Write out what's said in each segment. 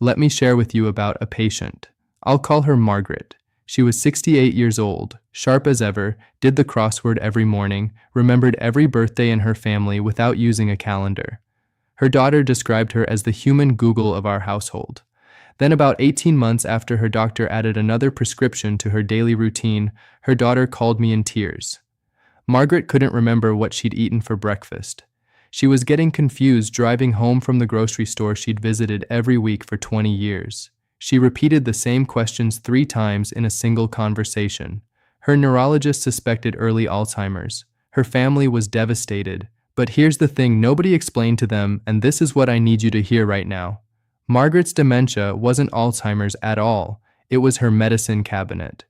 Let me share with you about a patient. I'll call her Margaret. She was 68 years old, sharp as ever, did the crossword every morning, remembered every birthday in her family without using a calendar. Her daughter described her as the human Google of our household. Then about 18 months after her doctor added another prescription to her daily routine, her daughter called me in tears. Margaret couldn't remember what she'd eaten for breakfast. She was getting confused driving home from the grocery store she'd visited every week for 20 years. She repeated the same questions 3 times in a single conversation. Her neurologist suspected early Alzheimer's. Her family was devastated. But here's the thing nobody explained to them, and this is what I need you to hear right now. Margaret's dementia wasn't Alzheimer's at all. It was her medicine cabinet.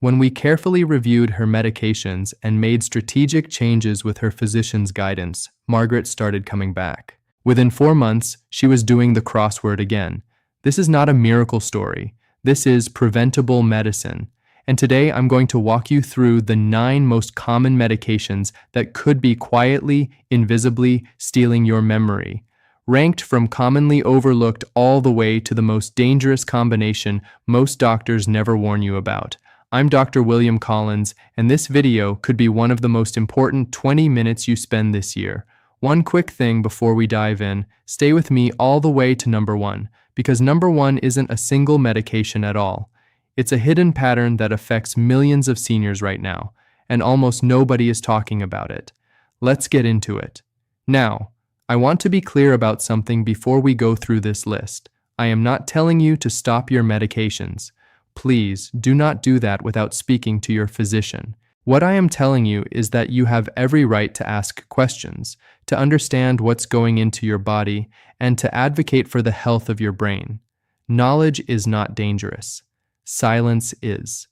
When we carefully reviewed her medications and made strategic changes with her physician's guidance, Margaret started coming back. Within 4 months, she was doing the crossword again. This is not a miracle story. This is preventable medicine. And today I'm going to walk you through the 9 most common medications that could be quietly, invisibly stealing your memory, ranked from commonly overlooked all the way to the most dangerous combination most doctors never warn you about. I'm Dr. William Collins, and this video could be one of the most important 20 minutes you spend this year. One quick thing before we dive in, stay with me all the way to number 1, because number 1 isn't a single medication at all. It's a hidden pattern that affects millions of seniors right now, and almost nobody is talking about it. Let's get into it. Now, I want to be clear about something before we go through this list. I am not telling you to stop your medications. Please do not do that without speaking to your physician. What I am telling you is that you have every right to ask questions, to understand what's going into your body, and to advocate for the health of your brain. Knowledge is not dangerous. Silence is.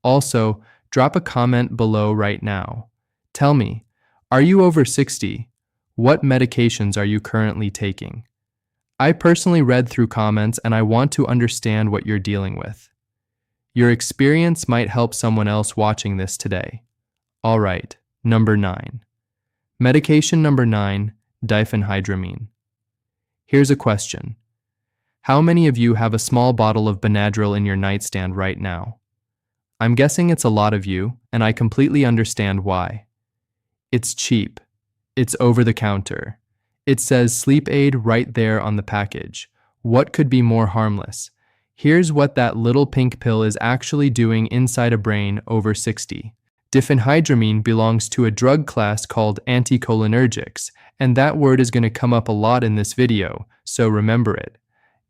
Also, drop a comment below right now. Tell me, are you over 60? What medications are you currently taking? I personally read through comments and I want to understand what you're dealing with. Your experience might help someone else watching this today. All right, number 9. Medication number 9, diphenhydramine. Here's a question. How many of you have a small bottle of Benadryl in your nightstand right now? I'm guessing it's a lot of you, and I completely understand why. It's cheap. It's over the counter. It says sleep aid right there on the package. What could be more harmless? Here's what that little pink pill is actually doing inside a brain over 60. Diphenhydramine belongs to a drug class called anticholinergics, and that word is going to come up a lot in this video, so remember it.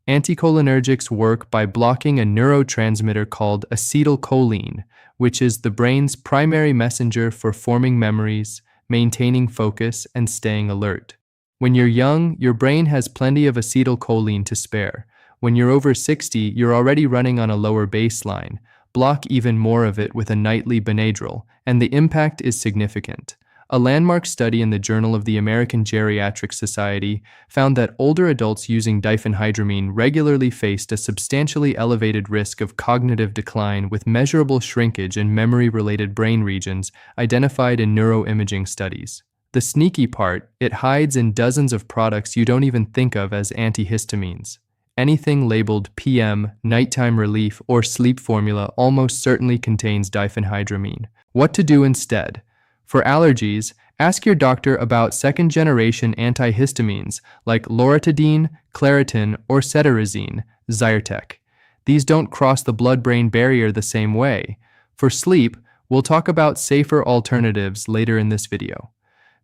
Anticholinergics work by blocking a neurotransmitter called acetylcholine, which is the brain's primary messenger for forming memories, maintaining focus, and staying alert. When you're young, your brain has plenty of acetylcholine to spare. When you're over 60, you're already running on a lower baseline. Block even more of it with a nightly Benadryl, and the impact is significant. A landmark study in the Journal of the American Geriatric Society found that older adults using diphenhydramine regularly faced a substantially elevated risk of cognitive decline with measurable shrinkage in memory-related brain regions identified in neuroimaging studies. The sneaky part, it hides in dozens of products you don't even think of as antihistamines. Anything labeled PM, nighttime relief, or sleep formula almost certainly contains diphenhydramine. What to do instead? For allergies, ask your doctor about second-generation antihistamines like loratadine, Claritin, or cetirizine, Zyrtec. These don't cross the blood-brain barrier the same way. For sleep, we'll talk about safer alternatives later in this video.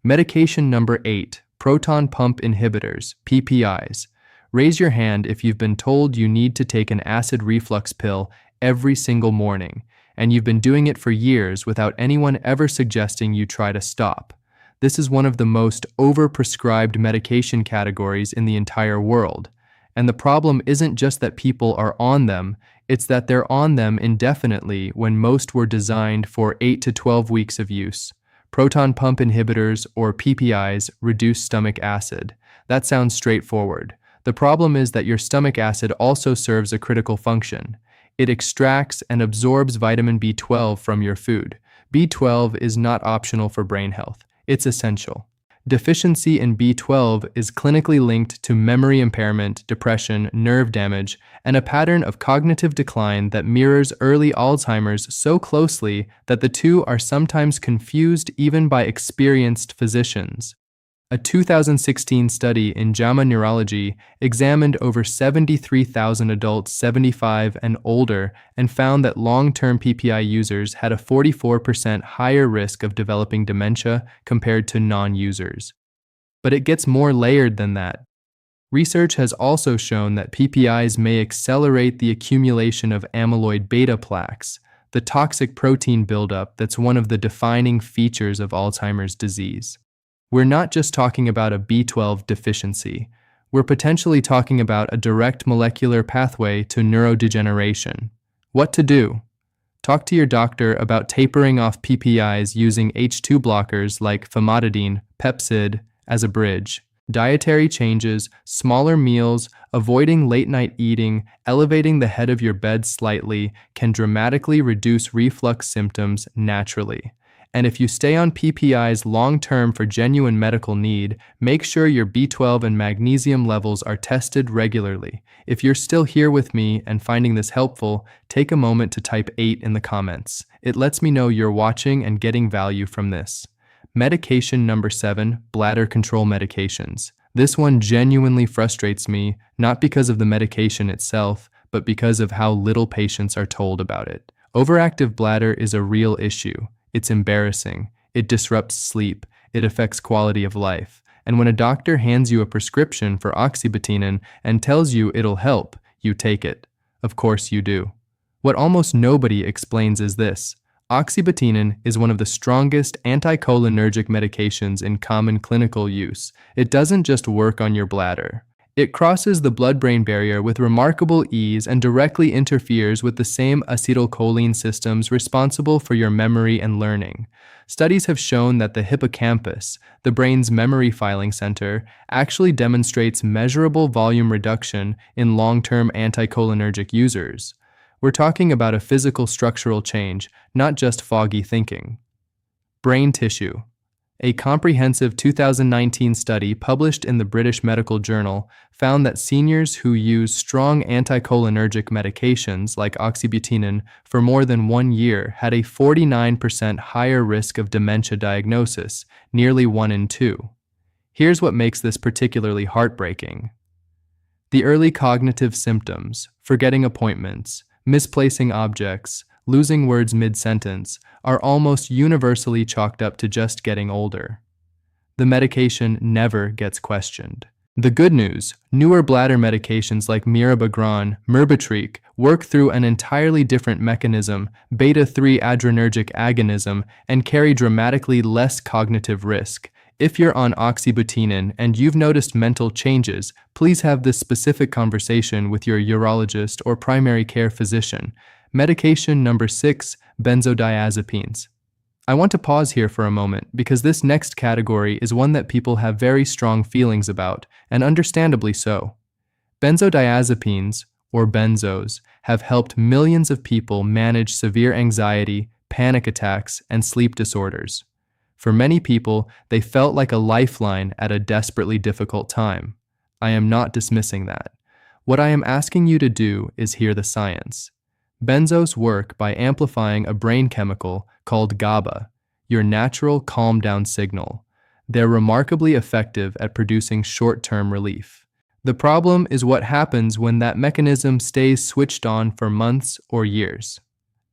Medication number 8, proton pump inhibitors, PPIs. Raise your hand if you've been told you need to take an acid reflux pill every single morning, and you've been doing it for years without anyone ever suggesting you try to stop. This is one of the most overprescribed medication categories in the entire world. And the problem isn't just that people are on them, it's that they're on them indefinitely when most were designed for 8 to 12 weeks of use. Proton pump inhibitors, or PPIs, reduce stomach acid. That sounds straightforward. The problem is that your stomach acid also serves a critical function. It extracts and absorbs vitamin B12 from your food. B12 is not optional for brain health. It's essential. Deficiency in B12 is clinically linked to memory impairment, depression, nerve damage, and a pattern of cognitive decline that mirrors early Alzheimer's so closely that the two are sometimes confused even by experienced physicians. A 2016 study in JAMA Neurology examined over 73,000 adults 75 and older and found that long-term PPI users had a 44% higher risk of developing dementia compared to non-users. But it gets more layered than that. Research has also shown that PPIs may accelerate the accumulation of amyloid beta plaques, the toxic protein buildup that's one of the defining features of Alzheimer's disease. We're not just talking about a B12 deficiency. We're potentially talking about a direct molecular pathway to neurodegeneration. What to do? Talk to your doctor about tapering off PPIs using H2 blockers like famotidine, Pepcid as a bridge. Dietary changes, smaller meals, avoiding late-night eating, elevating the head of your bed slightly can dramatically reduce reflux symptoms naturally. And if you stay on PPIs long-term for genuine medical need, make sure your B12 and magnesium levels are tested regularly. If you're still here with me and finding this helpful, take a moment to type 8 in the comments. It lets me know you're watching and getting value from this. Medication number 7, bladder control medications. This one genuinely frustrates me, not because of the medication itself, but because of how little patients are told about it. Overactive bladder is a real issue. It's embarrassing. It disrupts sleep. It affects quality of life. And when a doctor hands you a prescription for oxybutynin and tells you it'll help, you take it. Of course you do. What almost nobody explains is this. Oxybutynin is one of the strongest anticholinergic medications in common clinical use. It doesn't just work on your bladder. It crosses the blood-brain barrier with remarkable ease and directly interferes with the same acetylcholine systems responsible for your memory and learning. Studies have shown that the hippocampus, the brain's memory filing center, actually demonstrates measurable volume reduction in long-term anticholinergic users. We're talking about a physical structural change, not just foggy thinking. Brain tissue. A comprehensive 2019 study published in the British Medical Journal found that seniors who use strong anticholinergic medications like oxybutynin for more than 1 year had a 49% higher risk of dementia diagnosis, nearly 1 in 2. Here's what makes this particularly heartbreaking. The early cognitive symptoms, forgetting appointments, misplacing objects, losing words mid-sentence, are almost universally chalked up to just getting older. The medication never gets questioned. The good news, newer bladder medications like mirabegron, Myrbetriq, work through an entirely different mechanism, beta-3 adrenergic agonism, and carry dramatically less cognitive risk. If you're on oxybutynin and you've noticed mental changes, please have this specific conversation with your urologist or primary care physician. Medication number 6, benzodiazepines. I want to pause here for a moment because this next category is one that people have very strong feelings about, and understandably so. Benzodiazepines, or benzos, have helped millions of people manage severe anxiety, panic attacks, and sleep disorders. For many people, they felt like a lifeline at a desperately difficult time. I am not dismissing that. What I am asking you to do is hear the science. Benzos work by amplifying a brain chemical called GABA, your natural calm-down signal. They're remarkably effective at producing short-term relief. The problem is what happens when that mechanism stays switched on for months or years.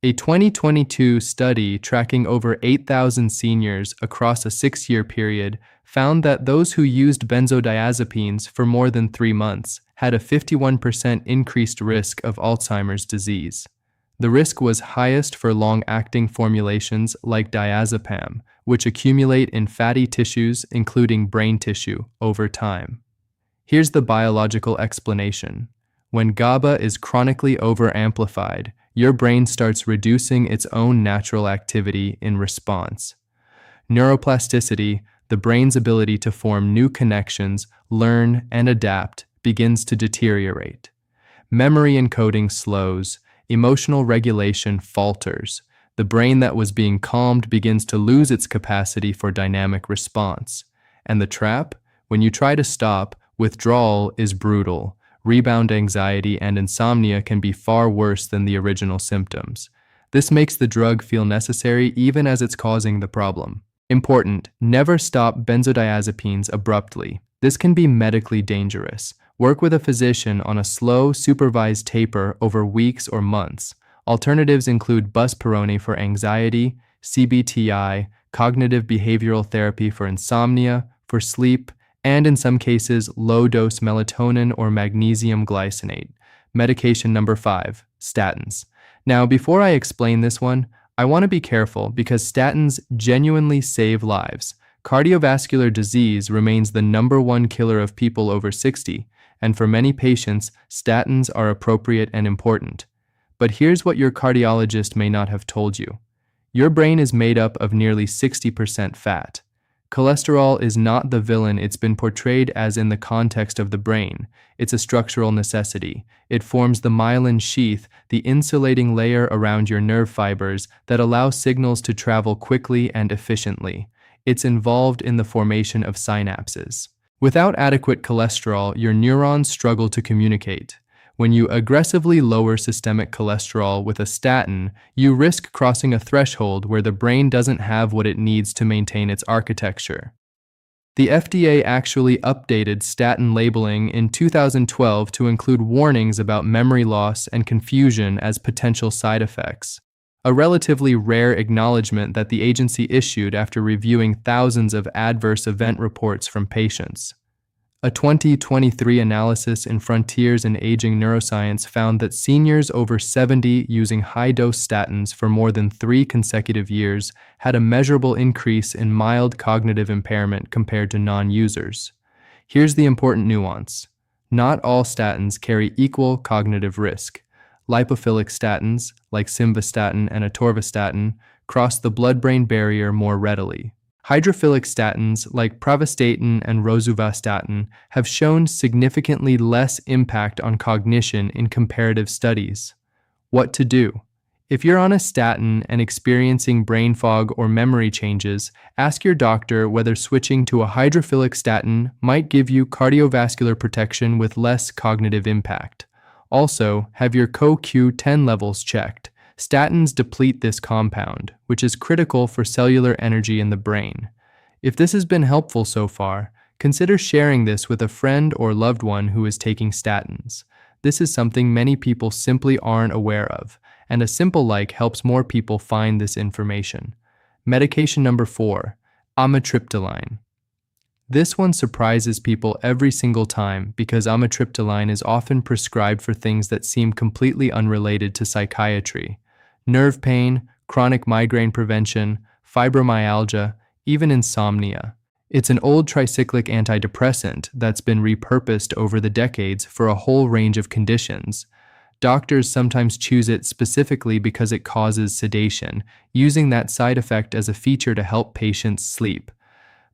A 2022 study tracking over 8,000 seniors across a 6-year period found that those who used benzodiazepines for more than 3 months had a 51% increased risk of Alzheimer's disease. The risk was highest for long-acting formulations like diazepam, which accumulate in fatty tissues, including brain tissue, over time. Here's the biological explanation. When GABA is chronically over-amplified, your brain starts reducing its own natural activity in response. Neuroplasticity, the brain's ability to form new connections, learn, and adapt, begins to deteriorate. Memory encoding slows. Emotional regulation falters. The brain that was being calmed begins to lose its capacity for dynamic response. And the trap? When you try to stop, withdrawal is brutal. Rebound anxiety and insomnia can be far worse than the original symptoms. This makes the drug feel necessary even as it's causing the problem. Important: never stop benzodiazepines abruptly. This can be medically dangerous. Work with a physician on a slow, supervised taper over weeks or months. Alternatives include busperonie for anxiety, CBTI, cognitive behavioral therapy for insomnia, for sleep, and in some cases, low-dose melatonin or magnesium glycinate. Medication number 5, statins. Now, before I explain this one, I want to be careful because statins genuinely save lives. Cardiovascular disease remains the #1 killer of people over 60, and for many patients, statins are appropriate and important. But here's what your cardiologist may not have told you. Your brain is made up of nearly 60% fat. Cholesterol is not the villain it's been portrayed as in the context of the brain. It's a structural necessity. It forms the myelin sheath, the insulating layer around your nerve fibers that allow signals to travel quickly and efficiently. It's involved in the formation of synapses. Without adequate cholesterol, your neurons struggle to communicate. When you aggressively lower systemic cholesterol with a statin, you risk crossing a threshold where the brain doesn't have what it needs to maintain its architecture. The FDA actually updated statin labeling in 2012 to include warnings about memory loss and confusion as potential side effects, a relatively rare acknowledgement that the agency issued after reviewing thousands of adverse event reports from patients. A 2023 analysis in Frontiers in Aging Neuroscience found that seniors over 70 using high-dose statins for more than 3 consecutive years had a measurable increase in mild cognitive impairment compared to non-users. Here's the important nuance. Not all statins carry equal cognitive risk. Lipophilic statins, like simvastatin and atorvastatin, cross the blood-brain barrier more readily. Hydrophilic statins, like pravastatin and rosuvastatin, have shown significantly less impact on cognition in comparative studies. What to do? If you're on a statin and experiencing brain fog or memory changes, ask your doctor whether switching to a hydrophilic statin might give you cardiovascular protection with less cognitive impact. Also, have your CoQ10 levels checked. Statins deplete this compound, which is critical for cellular energy in the brain. If this has been helpful so far, consider sharing this with a friend or loved one who is taking statins. This is something many people simply aren't aware of, and a simple like helps more people find this information. Medication number 4, amitriptyline. This one surprises people every single time because amitriptyline is often prescribed for things that seem completely unrelated to psychiatry. Nerve pain, chronic migraine prevention, fibromyalgia, even insomnia. It's an old tricyclic antidepressant that's been repurposed over the decades for a whole range of conditions. Doctors sometimes choose it specifically because it causes sedation, using that side effect as a feature to help patients sleep.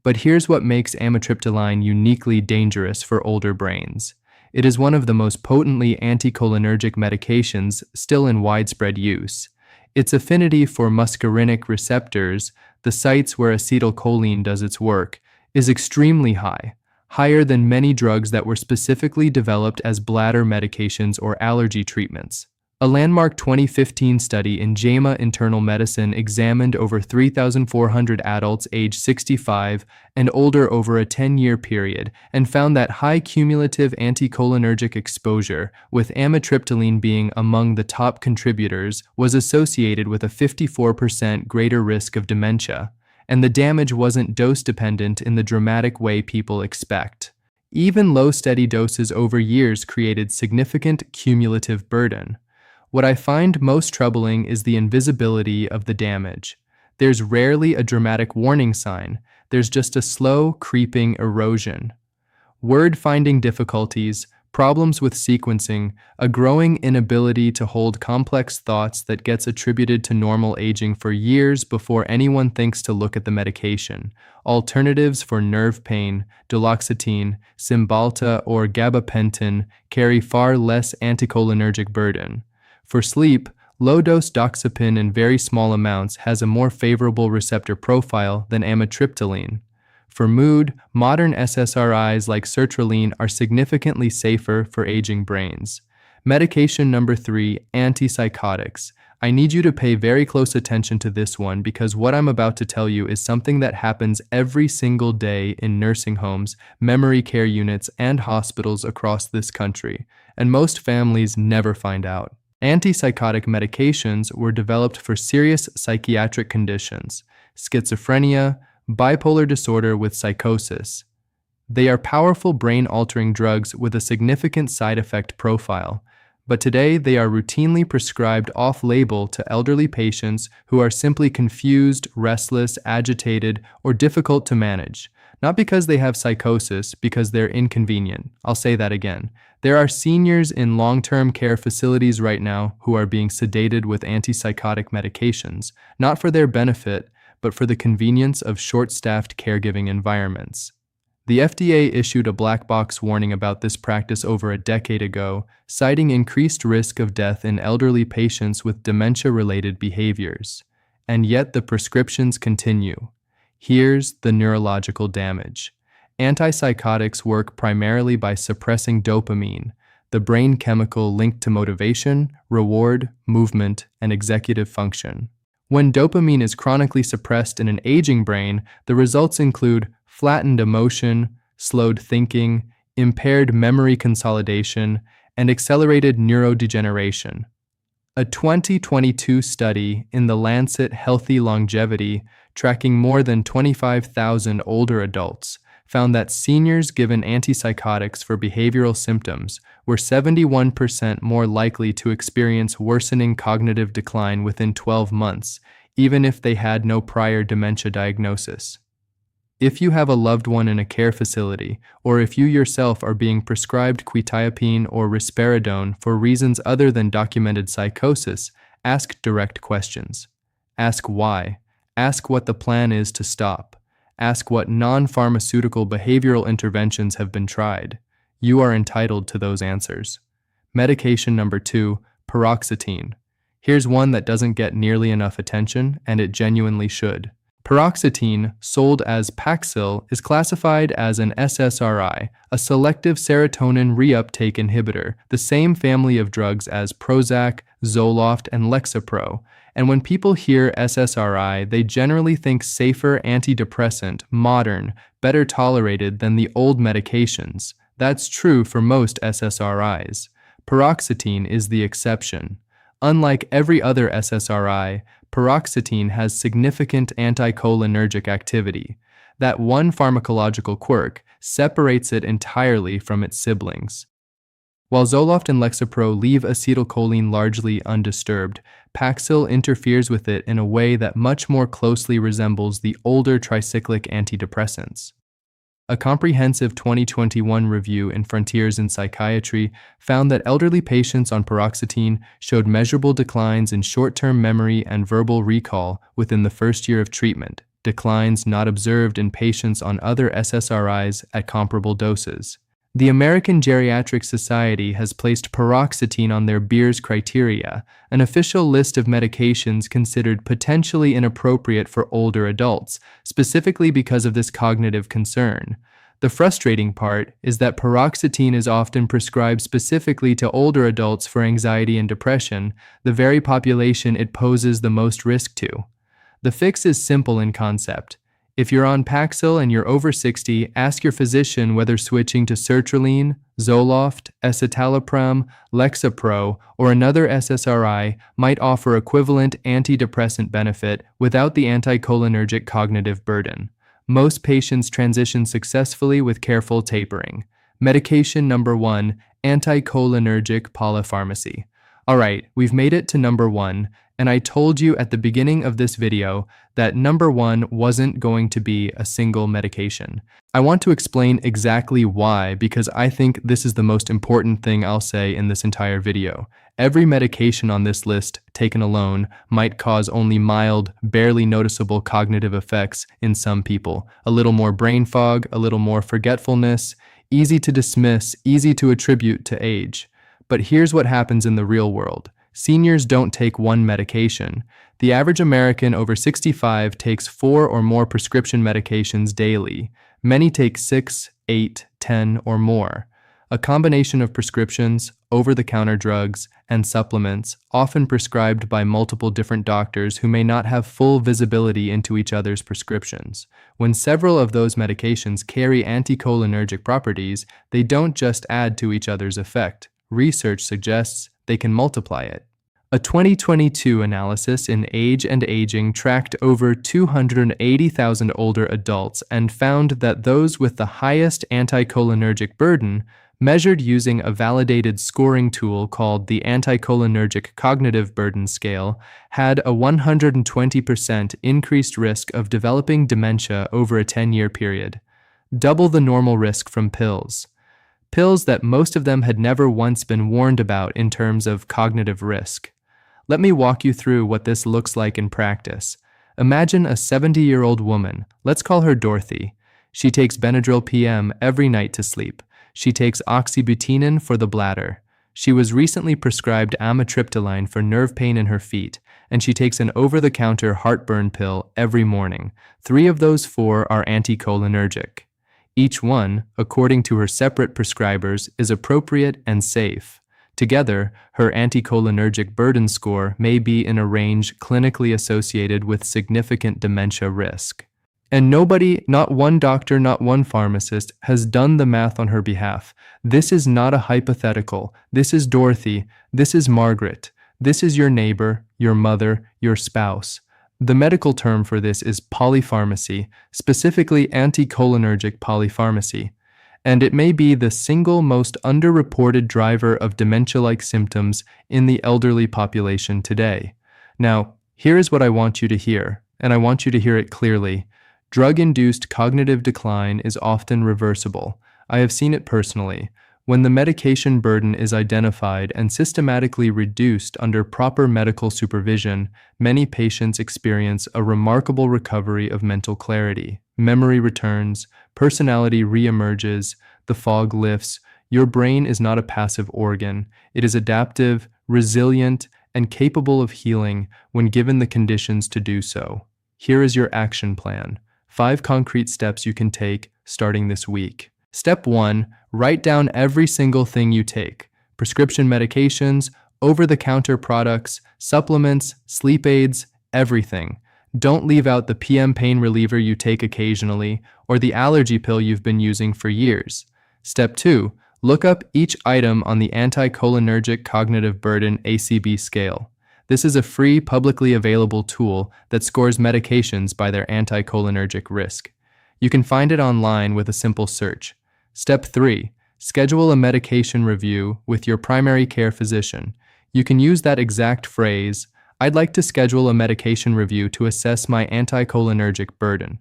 But here's what makes amitriptyline uniquely dangerous for older brains. It is one of the most potently anticholinergic medications still in widespread use. Its affinity for muscarinic receptors, the sites where acetylcholine does its work, is extremely high, higher than many drugs that were specifically developed as bladder medications or allergy treatments. A landmark 2015 study in JAMA Internal Medicine examined over 3,400 adults aged 65 and older over a 10-year period and found that high cumulative anticholinergic exposure, with amitriptyline being among the top contributors, was associated with a 54% greater risk of dementia, and the damage wasn't dose-dependent in the dramatic way people expect. Even low steady doses over years created significant cumulative burden. What I find most troubling is the invisibility of the damage. There's rarely a dramatic warning sign, there's just a slow, creeping erosion. Word-finding difficulties, problems with sequencing, a growing inability to hold complex thoughts that gets attributed to normal aging for years before anyone thinks to look at the medication. Alternatives for nerve pain, duloxetine, Cymbalta, or gabapentin carry far less anticholinergic burden. For sleep, low-dose doxepin in very small amounts has a more favorable receptor profile than amitriptyline. For mood, modern SSRIs like sertraline are significantly safer for aging brains. Medication number 3, antipsychotics. I need you to pay very close attention to this one because what I'm about to tell you is something that happens every single day in nursing homes, memory care units, and hospitals across this country, and most families never find out. Antipsychotic medications were developed for serious psychiatric conditions, schizophrenia, bipolar disorder with psychosis. They are powerful brain-altering drugs with a significant side effect profile, but today they are routinely prescribed off-label to elderly patients who are simply confused, restless, agitated, or difficult to manage. Not because they have psychosis, because they're inconvenient. I'll say that again. There are seniors in long-term care facilities right now who are being sedated with antipsychotic medications, not for their benefit, but for the convenience of short-staffed caregiving environments. The FDA issued a black box warning about this practice over a decade ago, citing increased risk of death in elderly patients with dementia-related behaviors. And yet the prescriptions continue. Here's the neurological damage. Antipsychotics work primarily by suppressing dopamine, the brain chemical linked to motivation, reward, movement, and executive function. When dopamine is chronically suppressed in an aging brain, the results include flattened emotion, slowed thinking, impaired memory consolidation, and accelerated neurodegeneration. A 2022 study in The Lancet Healthy Longevity, tracking more than 25,000 older adults, found that seniors given antipsychotics for behavioral symptoms were 71% more likely to experience worsening cognitive decline within 12 months, even if they had no prior dementia diagnosis. If you have a loved one in a care facility, or if you yourself are being prescribed quetiapine or risperidone for reasons other than documented psychosis, ask direct questions. Ask why. Ask what the plan is to stop. Ask what non-pharmaceutical behavioral interventions have been tried. You are entitled to those answers. Medication number 2, paroxetine. Here's one that doesn't get nearly enough attention, and it genuinely should. Paroxetine, sold as Paxil, is classified as an SSRI, a selective serotonin reuptake inhibitor, the same family of drugs as Prozac, Zoloft, and Lexapro. And when people hear SSRI, they generally think safer antidepressant, modern, better tolerated than the old medications. That's true for most SSRIs. Paroxetine is the exception. Unlike every other SSRI, paroxetine has significant anticholinergic activity. That one pharmacological quirk separates it entirely from its siblings. While Zoloft and Lexapro leave acetylcholine largely undisturbed, Paxil interferes with it in a way that much more closely resembles the older tricyclic antidepressants. A comprehensive 2021 review in Frontiers in Psychiatry found that elderly patients on paroxetine showed measurable declines in short-term memory and verbal recall within the first year of treatment, declines not observed in patients on other SSRIs at comparable doses. The American Geriatric Society has placed paroxetine on their Beers criteria, an official list of medications considered potentially inappropriate for older adults, specifically because of this cognitive concern. The frustrating part is that paroxetine is often prescribed specifically to older adults for anxiety and depression, the very population it poses the most risk to. The fix is simple in concept. If you're on Paxil and you're over 60, ask your physician whether switching to sertraline, Zoloft, escitalopram, Lexapro, or another SSRI might offer equivalent antidepressant benefit without the anticholinergic cognitive burden. Most patients transition successfully with careful tapering. Medication number 1, anticholinergic polypharmacy. Alright, we've made it to number 1, and I told you at the beginning of this video that number 1 wasn't going to be a single medication. I want to explain exactly why, because I think this is the most important thing I'll say in this entire video. Every medication on this list, taken alone, might cause only mild, barely noticeable cognitive effects in some people. A little more brain fog, a little more forgetfulness, easy to dismiss, easy to attribute to age. But here's what happens in the real world. Seniors don't take one medication. The average American over 65 takes 4 or more prescription medications daily. Many take 6, 8, 10, or more. A combination of prescriptions, over-the-counter drugs, and supplements, often prescribed by multiple different doctors who may not have full visibility into each other's prescriptions. When several of those medications carry anticholinergic properties, they don't just add to each other's effect. Research suggests they can multiply it. A 2022 analysis in Age and Aging tracked over 280,000 older adults and found that those with the highest anticholinergic burden, measured using a validated scoring tool called the Anticholinergic Cognitive Burden Scale, had a 120% increased risk of developing dementia over a 10-year period, double the normal risk from pills. Pills that most of them had never once been warned about in terms of cognitive risk. Let me walk you through what this looks like in practice. Imagine a 70-year-old woman, let's call her Dorothy. She takes Benadryl PM every night to sleep. She takes oxybutynin for the bladder. She was recently prescribed amitriptyline for nerve pain in her feet, and she takes an over-the-counter heartburn pill every morning. 3 of those 4 are anticholinergic. Each one, according to her separate prescribers, is appropriate and safe. Together, her anticholinergic burden score may be in a range clinically associated with significant dementia risk. And nobody, not one doctor, not one pharmacist, has done the math on her behalf. This is not a hypothetical. This is Dorothy. This is Margaret. This is your neighbor, your mother, your spouse. The medical term for this is polypharmacy, specifically anticholinergic polypharmacy. And it may be the single most underreported driver of dementia-like symptoms in the elderly population today. Now, here is what I want you to hear, and I want you to hear it clearly. Drug-induced cognitive decline is often reversible. I have seen it personally. When the medication burden is identified and systematically reduced under proper medical supervision, many patients experience a remarkable recovery of mental clarity. Memory returns, personality reemerges, the fog lifts. Your brain is not a passive organ. It is adaptive, resilient, and capable of healing when given the conditions to do so. Here is your action plan. 5 concrete steps you can take starting this week. Step 1, write down every single thing you take. Prescription medications, over-the-counter products, supplements, sleep aids, everything. Don't leave out the PM pain reliever you take occasionally or the allergy pill you've been using for years. Step 2, look up each item on the Anticholinergic Cognitive Burden ACB scale. This is a free, publicly available tool that scores medications by their anticholinergic risk. You can find it online with a simple search. Step 3. Schedule a medication review with your primary care physician. You can use that exact phrase, "I'd like to schedule a medication review to assess my anticholinergic burden."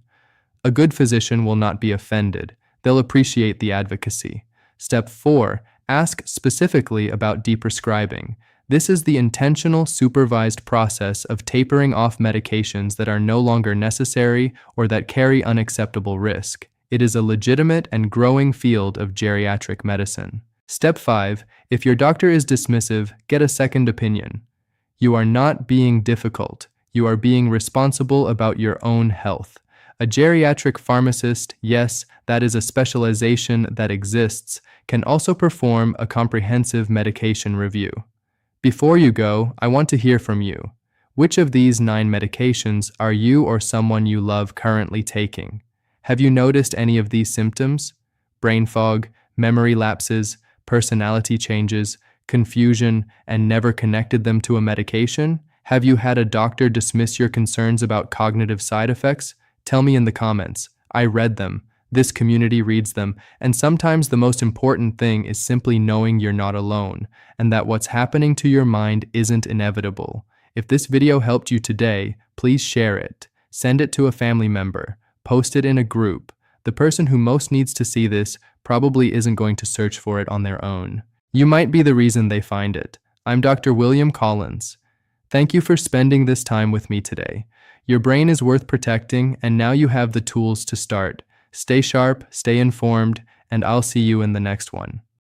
A good physician will not be offended. They'll appreciate the advocacy. Step 4. Ask specifically about deprescribing. This is the intentional, supervised process of tapering off medications that are no longer necessary or that carry unacceptable risk. It is a legitimate and growing field of geriatric medicine. Step 5. If your doctor is dismissive, get a second opinion. You are not being difficult. You are being responsible about your own health. A geriatric pharmacist, yes, that is a specialization that exists, can also perform a comprehensive medication review. Before you go, I want to hear from you. Which of these 9 medications are you or someone you love currently taking? Have you noticed any of these symptoms? Brain fog, memory lapses, personality changes, confusion, and never connected them to a medication? Have you had a doctor dismiss your concerns about cognitive side effects? Tell me in the comments. I read them. This community reads them, and sometimes the most important thing is simply knowing you're not alone, and that what's happening to your mind isn't inevitable. If this video helped you today, please share it. Send it to a family member. Post it in a group. The person who most needs to see this probably isn't going to search for it on their own. You might be the reason they find it. I'm Dr. William Collins. Thank you for spending this time with me today. Your brain is worth protecting, and now you have the tools to start. Stay sharp, stay informed, and I'll see you in the next one.